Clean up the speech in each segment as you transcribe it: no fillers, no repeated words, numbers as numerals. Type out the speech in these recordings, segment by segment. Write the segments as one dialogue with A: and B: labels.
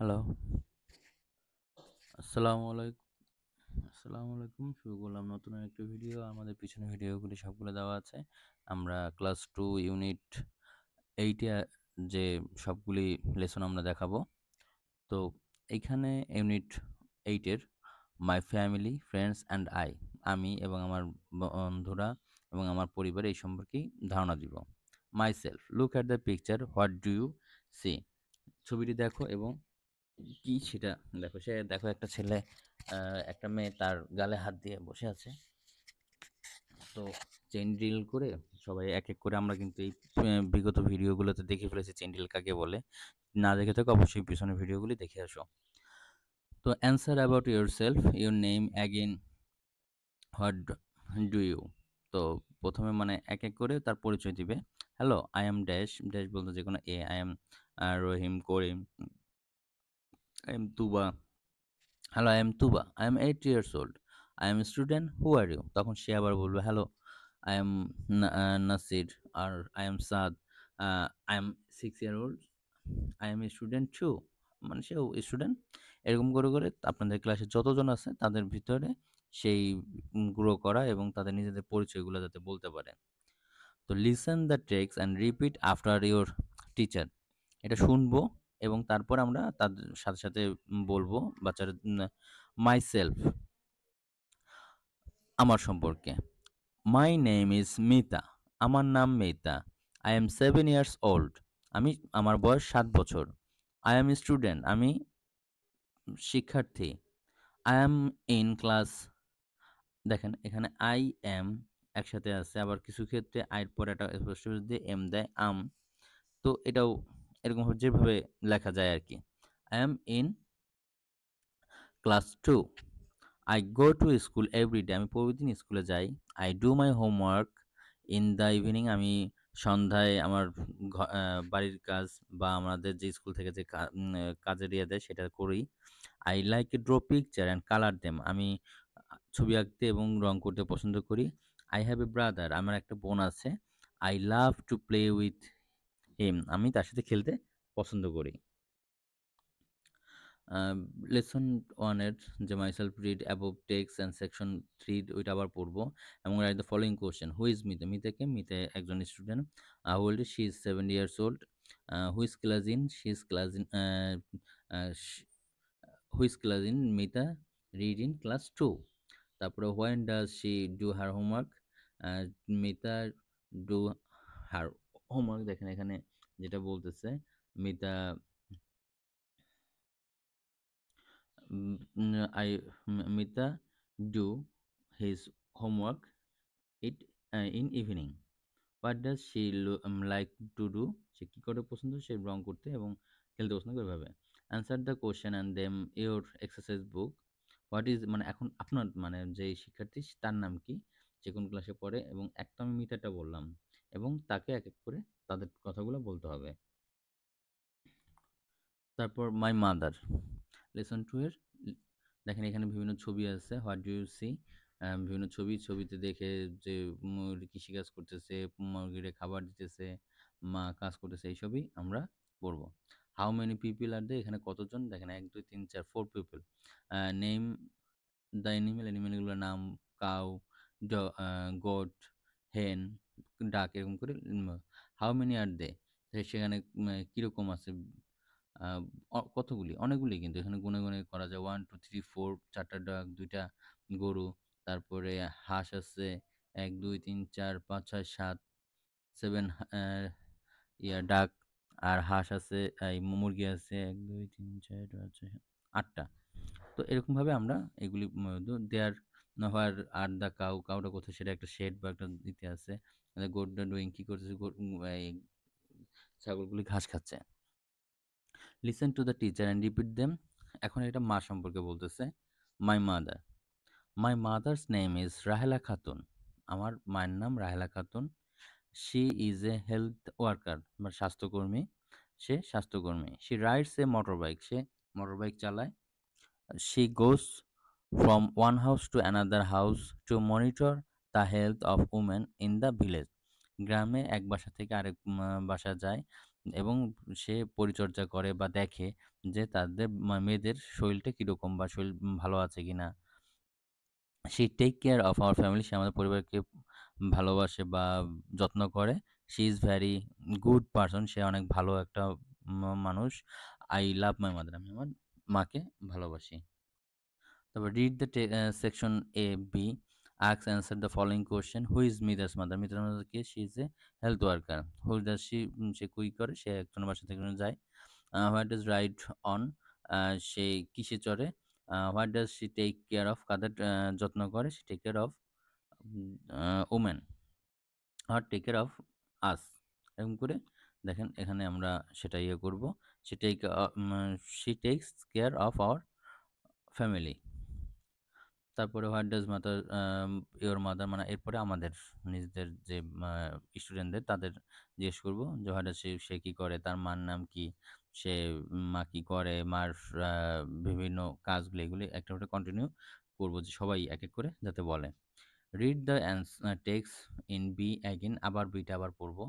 A: Hello, আসসালামু আলাইকুম। আসসালামু আলাইকুম। শুরু করলাম নতুন আরেকটা ভিডিও। আমাদের পিছনে ভিডিওগুলি সবগুলো দেওয়া আছে। আমরা ক্লাস 2 ইউনিট 8 এ যে সবগুলি লেসন আমরা দেখাবো। তো এইখানে ইউনিট 8 এর my family, friends and I, আমি এবং আমার বন্ধুরা এবং আমার পরিবার এই সম্পর্কেই ধারণা দিব। Myself, look at the picture, what do you see? ছবিটি দেখো এবং কি সেটা দেখো। দেখো একটা ছেলে, একটা মেয়ে তার গালে হাত দিয়ে বসে আছে। তো চেইন ড্রিল করে সবাই এক এক করে আমরা কিন্তু এই বিগত ভিডিওগুলোতে দেখে ফেলেছি চেইন ড্রিল কাকে বলে। না দেখে থাকো অবশ্যই পিছনের ভিডিওগুলি দেখে আসো। তো answer about yourself, your name again, what do you? তো প্রথমে মানে এক এক করে তার পরিচয় দিবে। Hello, I am dash, dash বলতে যে কোনো এ, I am Rahim, Karim, I am Tuba. Hello, I am Tuba, I am 8 years old, I am student, who are you? তখন সে আবার বলবে, হ্যালো, আই এম নাসির, আর I am Saad, I am 6 year old, I am student too. মানে সেও স্টুডেন্ট। এরকম করে করে আপনাদের ক্লাসে যতজন আছে তাদের ভিতরে সেই গ্রো করা এবং তাদের নিজেদের পরিচয়গুলো যাতে বলতে পারে। তো listen the text and repeat after your teacher. এটা শুনবো এবং তারপর আমরা তাদের সাথে সাথে বলবো বাচ্চারা। মাইসেলফ, আমার সম্পর্কে। মাই নেম ইজ মিতা, আমার নাম Mita. I am 7 years old, আমার বয়স 7 বছর। আই এম স্টুডেন্ট, আমি শিক্ষার্থী। আই এম ইন ক্লাস, দেখেন এখানে আই এম একসাথে আছে, আবার কিছু ক্ষেত্রে আইয়ের পরে একটা স্পষ্ট দিয়ে এম দেয়, আম। তো এটাও এরকমভাবে যেভাবে লেখা যায় আর কি। I am in class 2, I go to school everyday, আমি প্রতিদিন স্কুলে যাই। I do my homework in the evening, আমি সন্ধ্যায় আমার বাড়ির কাজ বা আমাদের যে স্কুল থেকে যে কাজের ইয়ে দেয় সেটা করি। I like a draw picture and colour them, আমি ছবি আঁকতে এবং রং করতে পছন্দ করি। আই হ্যাভ এ ব্রাদার, আমার একটা বোন আছে। I love to play with him, আমি তার সাথে খেলতে পছন্দ করি। লেসন 1 এর যে myself read above text and section 3 ওইটা আবার পড়বো এবং write the following question. Who is Mita? মিতাকে, মিতা একজন student. How old is? She is 7 years old. Who is class in? She is class in, who is class in? Mita read in class 2। তারপরে when does she do her homework? Mita do her homework, দেখেন এখানে যেটা বলতেছে, Mita I Mita do his homework it in evening. What does she like to do? সে কি করে পছন্দ? সে রং করতে এবং খেলতে পছন্দ করে এভাবে। Answer the question and then your exercise book. What is, মানে এখন আপনার মানে যে শিক্ষার্থী তার নাম কি? যে কোন ক্লাসে পড়ে এবং একটা আমি মিটারটা বললাম এবং তাকে এক এক করে তাদের কথাগুলো বলতে হবে। তারপর মাই মাদার, লেসন 2 এর দেখেন এখানে বিভিন্ন ছবি আছে। What do you see? বিভিন্ন ছবিতে দেখে যে মুরগি কৃষিকাজ করতেছে, মুরগিরে খাবার দিতেছে, মা কাজ করতেছে, এইসবই আমরা পড়বো। হাউ মেনি পিপল আর দে? এখানে কতজন? দেখেন 1 2 3 4 4 পিপল। নেম দ্য অ্যানিমেল, অ্যানিমেলগুলোর নাম, কাউ, গোট, হেন, ডাক, এরকম করে। হাউ মেনি আর দে? সেখানে কীরকম আছে? আ কতগুলি? অনেকগুলি, কিন্তু এখানে গুণে, গুণে করা যায়। 1 2 3 4, ৪ টা ডাক, 2 টা গরু। তারপরে হাঁস আছে ১ ২ ৩ ৪ ৫ ৬ ৭, 7 ডাক। আর হাঁস আছে, এই মুরগি আছে ১ ২ ৩ ৪ ৫ ৬ ৮ টা। তো এরকমভাবে আমরা এগুলি দেয়ার হোয়ার আর দ্য কাউ, কাউটা কোথায় সেটা একটা শেড বা একটা ইতে আছে। গোটটা ডুইং, কি করতেছে? এই ছাগলগুলি ঘাস খাচ্ছে। Listen to the teacher and repeat them. এখন এটা মা সম্পর্কে বলতেছে। My mother, my mother's name is Rahela Khatun, আমার মায়ের নাম Rahela Khatun. She is a health worker, বা স্বাস্থ্যকর্মী, সে স্বাস্থ্যকর্মী। She rides a motor bike, সে মোটর বাইক চালায়। She goes from one house to another house to monitor the health of women in the village, গ্রামে এক বাসা থেকে আরেক বাসা যায় এবং সে পরিচর্যা করে বা দেখে যে তাদের মেয়েদের শরীরটা কীরকম বা শরীর ভালো আছে কিনা। She take care of our family, সে আমাদের পরিবারকে ভালোবাসে বা যত্ন করে। She is very good person, সে অনেক ভালো একটা মানুষ। আই লাভ মাই মাদার, আমি আমার মাকে ভালোবাসি। তারপর read the section A B, ask answer the following question. Who is Mita's mother, Mita's mother কে? She is a health worker. Who does she, সে কুই করে, সে একজনের বাসা থেকে একজনে যায়। হোয়াট ডাজ রাইড অন, সে কিসে চড়ে। What does she take care of, কাদের যত্ন করে? সে টেক কেয়ার অফ ওমেন, আর টেক কেয়ার অফ আস। এরকম করে দেখেন এখানে আমরা সেটা ইয়ে করব। সে take she takes care of our family. তারপরে what does mother your mother, মানে এরপরে আমাদের নিজেদের যে স্টুডেন্টদের তাদের জিজ্ঞেস করব যে হোয়াট ডাজ সে কী করে, তার মার নাম কি, সে মা কী করে, মার বিভিন্ন কাজগুলো, এগুলি একটা করে কন্টিনিউ করব যে সবাই এক এক করে যাতে বলে। Read the text in B again, আবার বিটা আবার পড়ব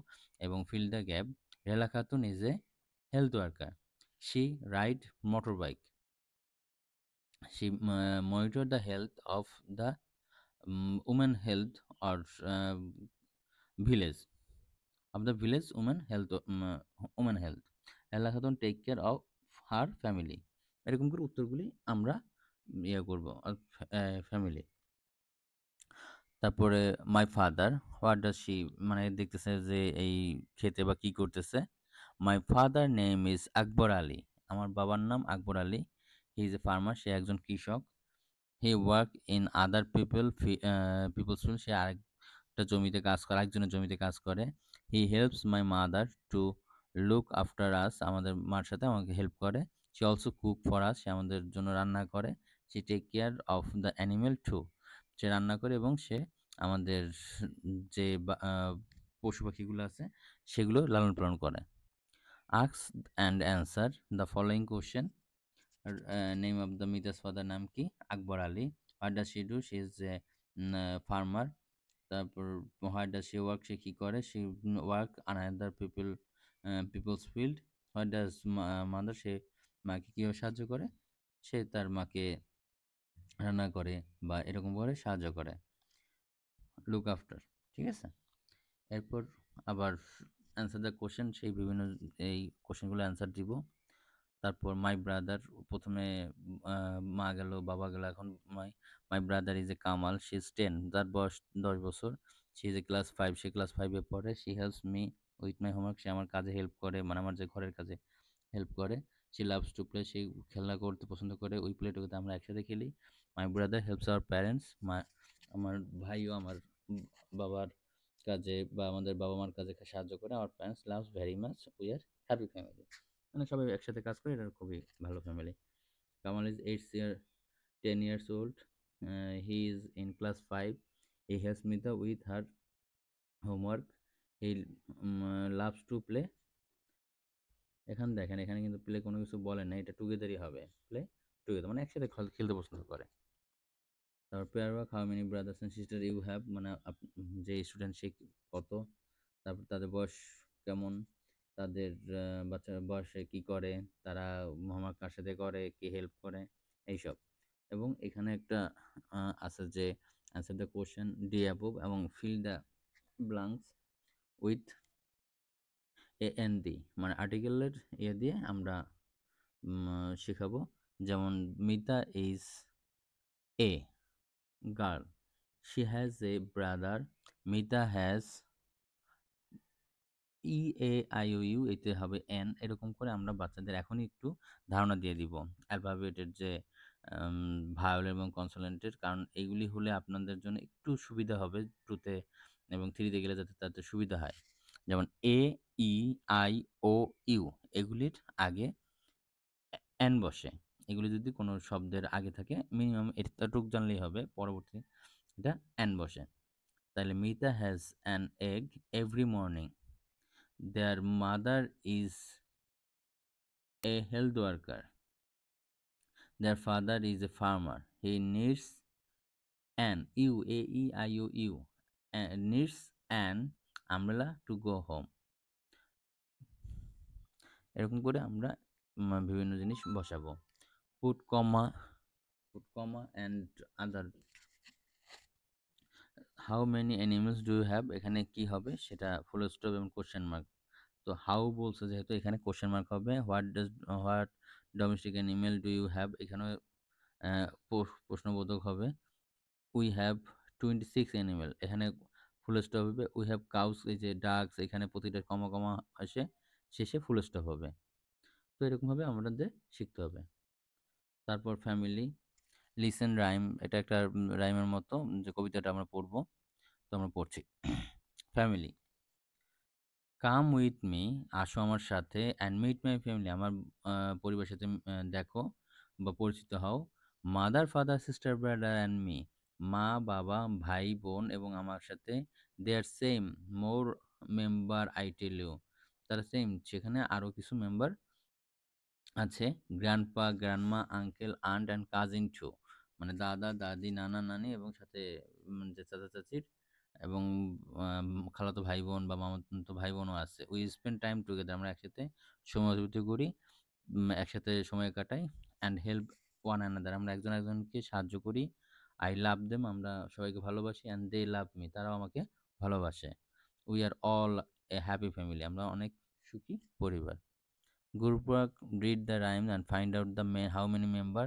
A: এবং fill the gap. Rela Khatun is a health worker. She ride motor bike. She monitored the health of the women health or village of the village women health. Ela Khatun take care of her family. এরকম করে উত্তরগুলি আমরা ইয়ে করব family. তারপরে my father, what does she, মানে দেখতেছে যে এই খেতে বা কি করতেছে। My father name is Akbar Ali, আমার বাবার নাম Akbar Ali. He is a farmer, সে একজন কৃষক। He work in other peoples field, সে আরেকটা জমিতে কাজ করে, আরেকজনের জমিতে কাজ করে। He helps my mother to look after us, আমাদের মার সাথে আমাকে হেল্প করে। সে অলসো কুক ফর আস, সে আমাদের জন্য রান্না করে। সে take care of the animal too, সে রান্না করে এবং সে আমাদের যে পশু পাখিগুলো আছে সেগুলো লালন পালন করে। Ask and answer the following question. Name of the Mita's father, নাম কি? Akbar Ali. What does she do, she is a farmer. তারপর হোয়াট ডাজ শি ওয়ার্ক, সে কী করে? She work another peoples field. What does mother, সে মাকে কীভাবে সাহায্য করে? সে তার মাকে রান্না করে বা এরকমভাবে সাহায্য করে, লুক আফটার। ঠিক আছে, এরপর আবার অ্যান্সার দ্য কোশ্চেন, সেই বিভিন্ন এই কোশ্চেনগুলো অ্যান্সার দিব। তারপর মাই ব্রাদার, প্রথমে মা গেল, বাবা গেল, এখন my brother is a Kamal, she is 10, তার বয়স 10 বছর। শি ইজ এ ক্লাস 5, সে ক্লাস 5-এ পড়ে। She helps me with my homework, সে আমার কাজে হেল্প করে, মানে আমার যে ঘরের কাজে হেল্প করে। শি লাভস টু প্লে, সে খেলা করতে পছন্দ করে। উই প্লে টুগেদার, আমরা একসাথে খেলি। My brother helps our parents, আমার ভাইও আমার বাবার কাজে বা আমাদের বাবা মার কাজে সাহায্য করে। Our parents loves very much, we are happy family, মানে সবাই একসাথে কাজ করে, এটা খুবই ভালো family. Kamal is 10 years old. He is in class 5. He helps Mita with her homework. He loves to play. এখানে দেখেন, এখানে কিন্তু প্লে কোনো কিছু বলে না, এটা টুগেদারই হবে। প্লে টুগেদার মানে একসাথে খেলতে পছন্দ করে। তারপর pair work, how many brothers and sister you have, মানে যে স্টুডেন্ট সে কত, তারপর তাদের বয়স কেমন, তাদের বাচ্চার বয়সে কি করে, তারা হোমওয়ার্ক কার সাথে করে, কি হেল্প করে, এইসব। এবং এখানে একটা আছে যে answer the question D above এবং fill the blanks with a an the, মানে আর্টিকেলের ইয়ে দিয়ে আমরা শেখাবো। যেমন Mita is a girl, she has a brother, Mita has E A I O U, এতে হবে এন। এরকম করে আমরা বাচ্চাদের এখনই একটু ধারণা দিয়ে দিব অ্যালফাবেটের যে ভায়োল এবং কনসোনেন্টের, কারণ এইগুলি হলে আপনাদের জন্য একটু সুবিধা হবে 2তে এবং 3তে গেলে যাতে তাদের সুবিধা হয়। যেমন এ, ই, আই, ও, ইউ, এগুলির আগে এন বসে। এগুলি যদি কোনো শব্দের আগে থাকে মিনিমাম এতটুক জানলেই হবে, পরবর্তী এটা এন বসে। তাহলে Mita has an egg every morning. Their mother is a health worker. Their father is a farmer. He needs an needs an umbrella to go home. এরকম করে আমরা বিভিন্ন জিনিস বসাবো। Put comma and other. How many animals do you have, এখানে কি হবে সেটা ফুল স্টপ এবং কোশ্চেন মার্ক। তো হাউ বলছে যেহেতু এখানে কোশ্চেন মার্ক হবে। What domestic animal do you have, এখানেও প্রশ্নবোধক হবে। উই হ্যাভ 26 অ্যানিমেল, এখানে ফুল স্টপ হবে। উই হ্যাভ কাউস, এই যে ডাকস, এখানে প্রতিটা কমা কমা আসে, শেষে ফুল স্টপ হবে। তো এরকমভাবে আমাদের শিখতে হবে। তারপর ফ্যামিলি, লিসেন রাইম, এটা একটা রাইমের মতো যে কবিতাটা আমরা পড়বো। তো আমরা পড়ছি। ফ্যামিলি, কাম উইথ মি, আসো আমার সাথে, অ্যান্ড মিট মাই ফ্যামিলি, আমার পরিবারের সাথে দেখো বা পরিচিত হও। Mother father sister brother and me, মা বাবা ভাই বোন এবং আমার সাথে। They are same more member I tell you, তারা সেম, সেখানে আরও কিছু মেম্বার আছে। Grandpa grandma uncle aunt and cousin too, মানে দাদা দাদি নানা নানি এবং সাথে যে চাচা চাচির এবং খালাতো ভাই বোন বা মামাতো ভাই বোনও আছে। উই স্পেন্ড টাইম টুগেদার, আমরা একসাথে সময় অতিবাহিত করি, একসাথে সময় কাটাই। অ্যান্ড হেল্প ওয়ান অ্যানাদার, আমরা একজন একজনকে সাহায্য করি। আই লাভ দেম, আমরা সবাইকে ভালোবাসি। অ্যান্ড দে লাভ মি, তারাও আমাকে ভালোবাসে। We are all A happy family, আমরা অনেক সুখী পরিবার। Guruprak, read the rhymes and find out the how many member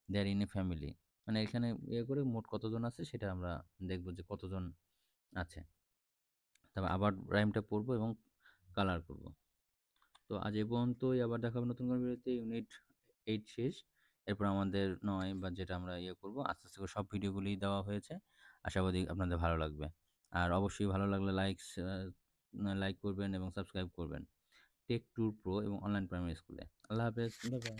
A: there in a family, মানে এখানে করে মোট কতজন আছে সেটা আমরা দেখবো যে কতজন আছে। তারপর আবার রাইমটা পড়বো এবং কালার করব। তো আজ এই পর্যন্তই, আবার দেখা হবে নতুন কোনো ভিডিওতে। ইউনিট 8 শেষ, এরপর আমাদের 9 বা যেটা আমরা করবো, আস্তে আস্তে করে সব ভিডিওগুলি দেওয়া হয়েছে। আশাবাদী আপনাদের ভালো লাগবে। আর অবশ্যই ভালো লাগলে লাইক করবেন এবং সাবস্ক্রাইব করবেন। টেক ট্যুর প্রো এবং অনলাইন প্রাইমারি স্কুলে। আল্লাহ হাফেজ, বাই বাই।